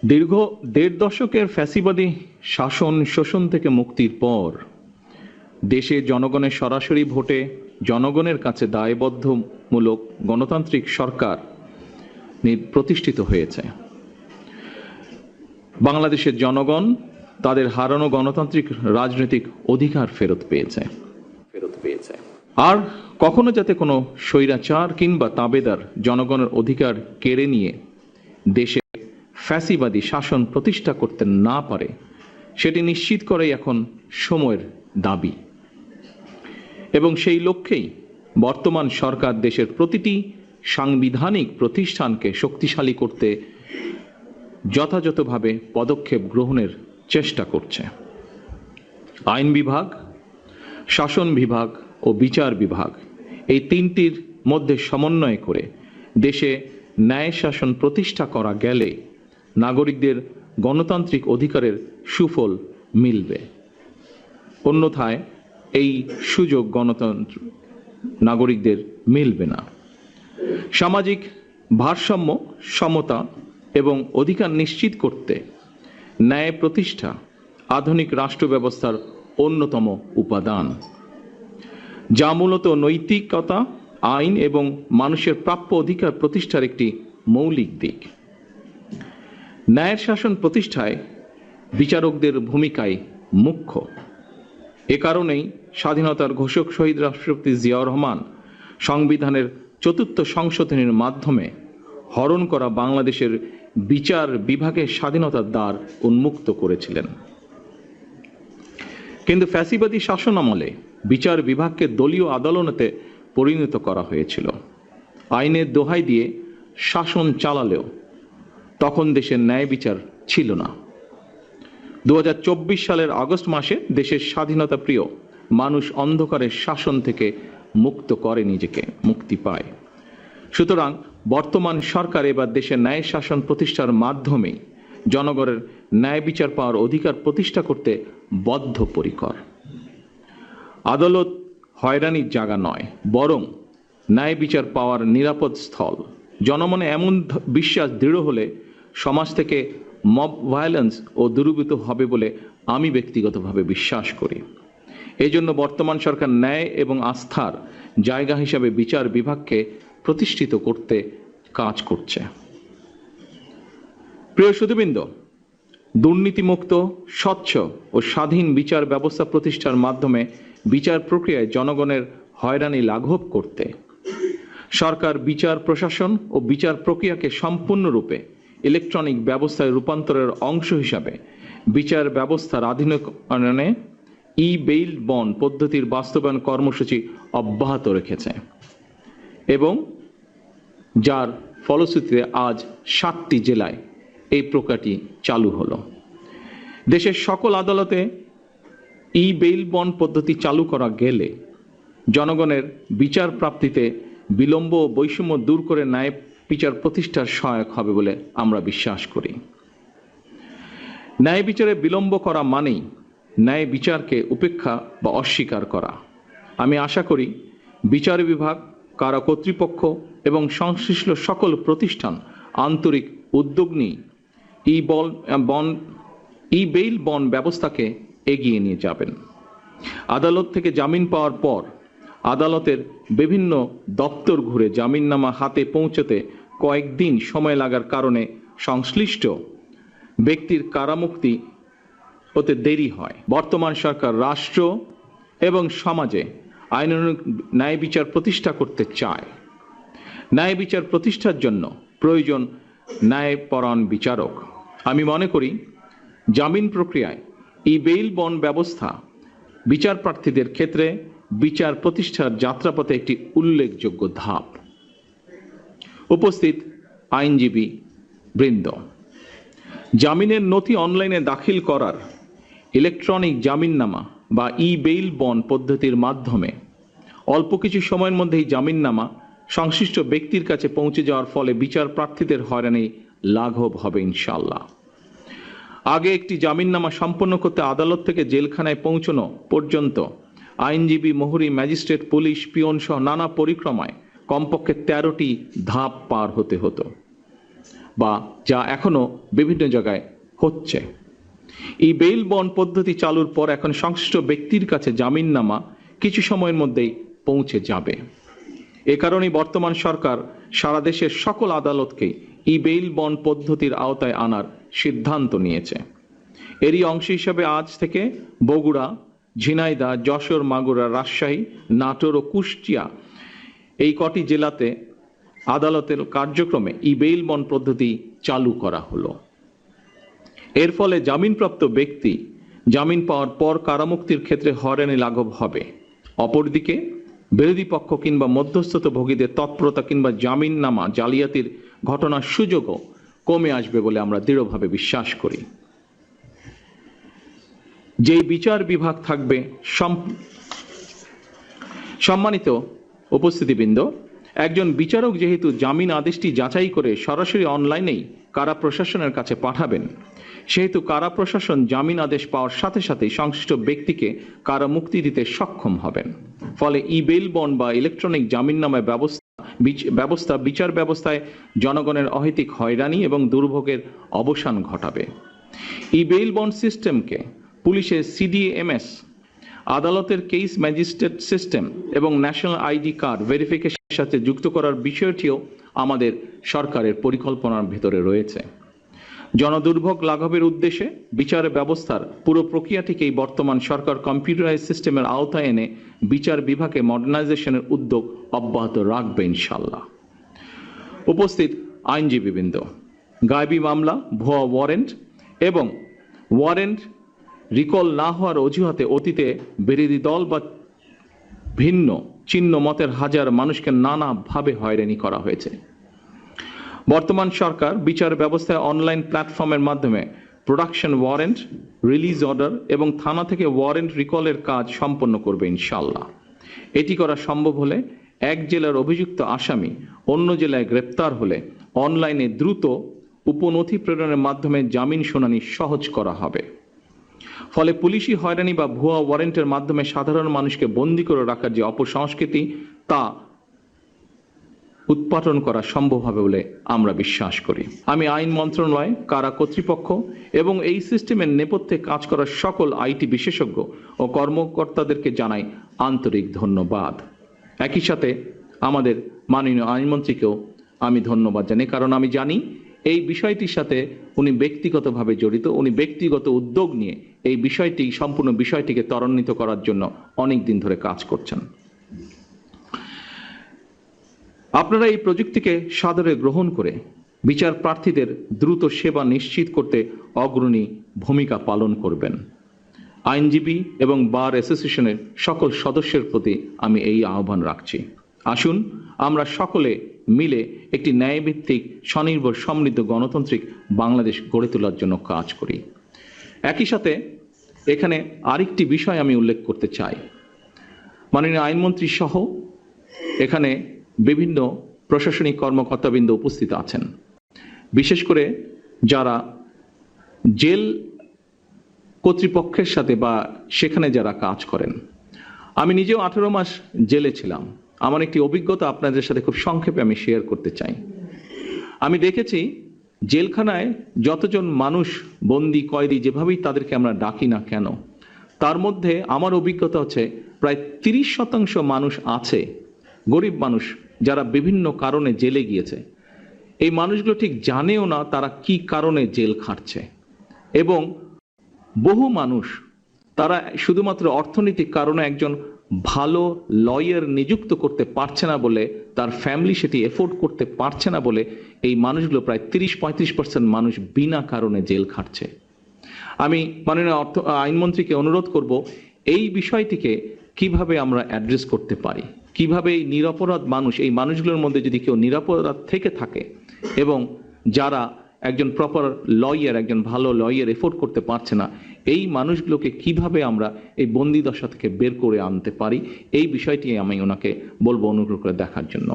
দীর্ঘ দেড় দশকের ফ্যাসিবাদী শাসন শোষণ থেকে মুক্তির পর দেশে জনগণের সরাসরি ভোটে জনগণের কাছে দায়বদ্ধমূলক গণতান্ত্রিক সরকার প্রতিষ্ঠিত হয়েছে। বাংলাদেশের জনগণ তাদের হারানো গণতান্ত্রিক রাজনৈতিক অধিকার ফেরত পেয়েছে। আর কখনো যাতে কোনো স্বৈরাচার কিংবা তাবেদার জনগণের অধিকার কেড়ে নিয়ে দেশে ফ্যাসিবাদী শাসন প্রতিষ্ঠা করতে না পারে সেটি নিশ্চিত করাই এখন সময়ের দাবি। এবং সেই লক্ষ্যেই বর্তমান সরকার দেশের প্রতিটি সাংবিধানিক প্রতিষ্ঠানকে শক্তিশালী করতে যথাযথভাবে পদক্ষেপ গ্রহণের চেষ্টা করছে। আইন বিভাগ, শাসন বিভাগ ও বিচার বিভাগ এই তিনটির মধ্যে সমন্বয় করে দেশে ন্যায় শাসন প্রতিষ্ঠা করা গেলে নাগরিকদের গণতান্ত্রিক অধিকারের সুফল মিলবে। অন্যথায় এই সুযোগ গণতন্ত্র নাগরিকদের মিলবে না। সামাজিক ভারসাম্য, সমতা এবং অধিকার নিশ্চিত করতে ন্যায় প্রতিষ্ঠা আধুনিক রাষ্ট্র ব্যবস্থার অন্যতম উপাদান, যা মূলত নৈতিকতা, আইন এবং মানুষের প্রাপ্য অধিকার প্রতিষ্ঠার একটি মৌলিক দিক। ন্যায়ের শাসন প্রতিষ্ঠায় বিচারকদের ভূমিকাই মুখ্য। এ কারণেই স্বাধীনতার ঘোষক শহীদ রাষ্ট্রপতি জিয়াউর রহমান সংবিধানের ৪র্থ সংশোধনীর মাধ্যমে হরণ করা বাংলাদেশের বিচার বিভাগের স্বাধীনতার দ্বার উন্মুক্ত করেছিলেন। কিন্তু ফ্যাসিবাদী শাসন আমলে বিচার বিভাগকে দলীয় আদালতে পরিণত করা হয়েছিল। আইনের দোহাই দিয়ে শাসন চালালেও তখন দেশের ন্যায় বিচার ছিল না। ২০২৪ সালের আগস্ট মাসে দেশের স্বাধীনতা প্রিয় মানুষ অন্ধকারের শাসন থেকে মুক্তি পায়। সুতরাং বর্তমান সরকার এবার দেশের ন্যায় শাসন প্রতিষ্ঠার মাধ্যমে জনগণের ন্যায় বিচার পাওয়ার অধিকার প্রতিষ্ঠা করতে বদ্ধপরিকর। আদালত হয়রানির জায়গা নয়, বরং ন্যায় বিচার পাওয়ার নিরাপদ স্থল। জনমনে এমন বিশ্বাস দৃঢ় হলে সমাজ থেকে মব ভায়োলেন্স ও দূরীভূত হবে বলে আমি ব্যক্তিগতভাবে বিশ্বাস করি। এই জন্য বর্তমান সরকার ন্যায় এবং আস্থার জায়গা হিসাবে বিচার বিভাগকে প্রতিষ্ঠিত করতে কাজ করছে। প্রিয় সুধীবৃন্দ, দুর্নীতিমুক্ত, স্বচ্ছ ও স্বাধীন বিচার ব্যবস্থা প্রতিষ্ঠার মাধ্যমে বিচার প্রক্রিয়ায় জনগণের হয়রানি লাঘব করতে সরকার বিচার প্রশাসন ও বিচার প্রক্রিয়াকে সম্পূর্ণরূপে ইলেকট্রনিক ব্যবস্থায় রূপান্তরের অংশ হিসাবে বিচার ব্যবস্থার আধুনিকায়নে ই বেইল বন্ড পদ্ধতির বাস্তবায়ন কর্মসূচি অব্যাহত রেখেছে এবং যার ফলশ্রুতিতে আজ 7টি জেলায় এই প্রক্রিয়াটি চালু হলো। দেশের সকল আদালতে ই বেইল বন্ড পদ্ধতি চালু করা গেলে জনগণের বিচার প্রাপ্তিতে বিলম্ব ও বৈষম্য দূর করে ন্যায় বিচার প্রতিষ্ঠার সহায়ক হবে বলে আমরা বিশ্বাস করি। ন্যায় বিচারে বিলম্ব করা মানেই ন্যায় বিচারকে উপেক্ষা বা অস্বীকার করা। আমি আশা করি বিচার বিভাগ, কারা কর্তৃপক্ষ এবং সংশ্লিষ্ট সকল প্রতিষ্ঠান আন্তরিক উদ্যোগ নিয়ে ই বেইল বন্ড ব্যবস্থাকে এগিয়ে নিয়ে যাবেন। আদালত থেকে জামিন পাওয়ার পর আদালতের বিভিন্ন দপ্তর ঘুরে জামিননামা হাতে পৌঁছতে কয়েকদিন সময় লাগার কারণে সংশ্লিষ্ট ব্যক্তির কারামুক্তি হতে দেরি হয়। বর্তমান সরকার রাষ্ট্র এবং সমাজে আইনানুগ ন্যায় বিচার প্রতিষ্ঠা করতে চায়। ন্যায় বিচার প্রতিষ্ঠার জন্য প্রয়োজন ন্যায়পরায়ণ বিচারক। আমি মনে করি জামিন প্রক্রিয়ায় ই বেইল বন্ড ব্যবস্থা বিচার প্রার্থীদের ক্ষেত্রে বিচার প্রতিষ্ঠার যাত্রাপথে একটি উল্লেখযোগ্য ধাপ। উপস্থিত আইনজীবী বৃন্দ, জামিনের নথি অনলাইনে দাখিল করার ইলেকট্রনিক জামিননামা বা ই বেইল বন্ড পদ্ধতির মাধ্যমে অল্প কিছু সময়ের মধ্যেই জামিননামা সংশ্লিষ্ট ব্যক্তির কাছে পৌঁছে যাওয়ার ফলে বিচার প্রার্থীদের হয়রানি লাঘব হবে ইনশাআল্লাহ। আগে একটি জামিননামা সম্পন্ন করতে আদালত থেকে জেলখানায় পৌঁছানো পর্যন্ত আইনজীবী, মোহরি, ম্যাজিস্ট্রেট, পুলিশ, পিয়ন সহ নানা পরিক্রমায় কমপক্ষে 13টি ধাপ পার হতে হতো। বা যা এখনো বিভিন্ন জায়গায় হচ্ছে। এই বেইল বন্ড পদ্ধতি চালুর পর এখন সংশ্লিষ্ট ব্যক্তির কাছে জামিননামা কিছু সময়ের মধ্যেই পৌঁছে যাবে। এ কারণেই বর্তমান সরকার সারা দেশের সকল আদালতকে ই বেইল বন্ড পদ্ধতির আওতায় আনার সিদ্ধান্ত নিয়েছে। এরই অংশ হিসাবে আজ থেকে বগুড়া, ঝিনাইদহ, যশোর, মাগুরা, রাজশাহী, নাটোর ও কুষ্টিয়া এই কটি জেলাতে আদালতের কার্যক্রমে ই বেইল বন্ড পদ্ধতি চালু করা হলো। এর ফলে জামিনপ্রাপ্ত ব্যক্তি জামিন পাওয়ার পর কারামুক্তির ক্ষেত্রে হয়রানি লাঘব হবে। অপরদিকে বিরোধী পক্ষ কিংবা মধ্যস্থতাভোগীদের তৎপরতা কিংবা জামিননামা জালিয়াতির ঘটনার সুযোগও কমে আসবে বলে আমরা দৃঢ়ভাবে বিশ্বাস করি। যেই বিচার বিভাগ থাকবে সম্মানিত উপস্থিতিবৃন্দ, একজন বিচারক যেহেতু জামিন আদেশটি যাচাই করে সরাসরি অনলাইনেই কারা প্রশাসনের কাছে পাঠাবেন, সেহেতু কারা প্রশাসন জামিন আদেশ পাওয়ার সাথে সাথেই সংশ্লিষ্ট ব্যক্তিকে কারা মুক্তি দিতে সক্ষম হবেন। ফলে ই বেইল বন্ড বা ইলেকট্রনিক জামিননামা ব্যবস্থা বিচার ব্যবস্থায় জনগণের অহেতুক হয়রানি এবং দুর্ভোগের অবসান ঘটাবে। ই বেইল বন্ড সিস্টেমকে পুলিশের সিডিএমএস, আদালতের কেস ম্যাজিস্ট্রেট সিস্টেম এবং ন্যাশনাল আইডি কার্ড ভেরিফিকেশনের সাথে যুক্ত করার বিষয়টিও আমাদের সরকারের পরিকল্পনার ভেতরে রয়েছে। জনদুর্ভোগ লাঘবের উদ্দেশ্যে বিচার ব্যবস্থার পুরো প্রক্রিয়াটিকেই বর্তমান সরকার কম্পিউটারাইজ সিস্টেমের আওতায় এনে বিচার বিভাগে মডার্নাইজেশনের উদ্যোগ অব্যাহত রাখবে ইনশাল্লাহ। উপস্থিত আইনজীবীবৃন্দ, গায়েবী মামলা, ভুয়া ওয়ারেন্ট এবং ওয়ারেন্ট রিকল না হওয়ার অজুহাতে অতীতে বিরোধী দল বা ভিন্ন চিহ্ন মতের হাজার মানুষকে নানাভাবে হয়রানি করা হয়েছে। বর্তমান সরকার বিচার ব্যবস্থায় অনলাইন প্ল্যাটফর্মের মাধ্যমে প্রোডাকশন ওয়ারেন্ট, রিলিজ অর্ডার এবং থানা থেকে ওয়ারেন্ট রিকলের কাজ সম্পন্ন করবে ইনশাল্লাহ। এটি করা সম্ভব হলে এক জেলার অভিযুক্ত আসামি অন্য জেলায় গ্রেপ্তার হলে অনলাইনে দ্রুত উপনথি প্রেরণের মাধ্যমে জামিন শুনানি সহজ করা হবে। ফলে পুলিশি হয়রানি বা ভুয়া ওয়ারেন্টের মাধ্যমে সাধারণ মানুষকে বন্দী করে রাখার যে অপসংস্কৃতি, তা উৎপাটন করা সম্ভব হবে বলে আমরা বিশ্বাস করি। আমি আইন মন্ত্রণালয়, কারা কর্তৃপক্ষ এবং এই সিস্টেমের নেপথ্যে কাজ করা সকল আইটি বিশেষজ্ঞ ও কর্মকর্তাদেরকে জানাই আন্তরিক ধন্যবাদ। একই সাথে আমাদের মাননীয় আইনমন্ত্রীকেও আমি ধন্যবাদ জানাই, কারণ আমি জানি এই বিষয়টির সাথে উনি ব্যক্তিগতভাবে জড়িত। উনি ব্যক্তিগত উদ্যোগ নিয়ে এই সম্পূর্ণ বিষয়টিকে ত্বরান্বিত করার জন্য অনেক দিন ধরে কাজ করছেন। আপনারা এই প্রযুক্তিকে সাদরে গ্রহণ করে বিচার প্রার্থীদের দ্রুত সেবা নিশ্চিত করতে অগ্রণী ভূমিকা পালন করবেন। আইনজীবী এবং বার অ্যাসোসিয়েশনের সকল সদস্যের প্রতি আমি এই আহ্বান রাখছি। আসুন আমরা সকলে মিলে একটি ন্যায়ভিত্তিক, স্বনির্ভর, সমৃদ্ধ, গণতান্ত্রিক বাংলাদেশ গড়ে তোলার জন্য কাজ করি। একই সাথে এখানে আরেকটি বিষয় আমি উল্লেখ করতে চাই। মাননীয় আইনমন্ত্রী সহ এখানে বিভিন্ন প্রশাসনিক কর্মকর্তাবৃন্দ উপস্থিত আছেন, বিশেষ করে যারা জেল কর্তৃপক্ষের সাথে বা সেখানে যারা কাজ করেন। আমি নিজেও 18 মাস জেলে ছিলাম। আমার একটি অভিজ্ঞতা আপনাদের সাথে খুব সংক্ষেপে আমি শেয়ার করতে চাই। আমি দেখেছি জেলখানায় যতজন মানুষ বন্দি, কয়েদি, যেভাবেই তাদেরকে আমরা ডাকি না কেন, তার মধ্যে আমার অভিজ্ঞতা হচ্ছে প্রায় 30% মানুষ আছে, গরিব মানুষ, যারা বিভিন্ন কারণে জেলে গিয়েছে। এই মানুষগুলো ঠিক জানেও না তারা কি কারণে জেল খাটছে, এবং বহু মানুষ তারা শুধুমাত্র অর্থনৈতিক কারণে একজন ভালো লয়ার নিযুক্ত করতে পারছে না বলে, তার ফ্যামিলি সেটি এফোর্ড করতে পারছে না বলে এই মানুষগুলো প্রায় 30-35% মানুষ বিনা কারণে জেল খাটছে। আমি মাননীয় আইনমন্ত্রীকে অনুরোধ করব এই বিষয়টিকে কিভাবে আমরা অ্যাড্রেস করতে পারি, কিভাবে এই নিরপরাধ মানুষ, এই মানুষগুলোর মধ্যে যদি কেউ নিরপরাধ থেকে থাকে এবং যারা একজন প্রপার লয়ার, একজন ভালো লয়ার এফোর্ড করতে পারছে না, এই মানুষগুলোকে কিভাবে আমরা এই বন্দি দশা থেকে বের করে আনতে পারি, এই বিষয়টি আমি ওনাকে বলবো অনুগ্রহ করে দেখার জন্য।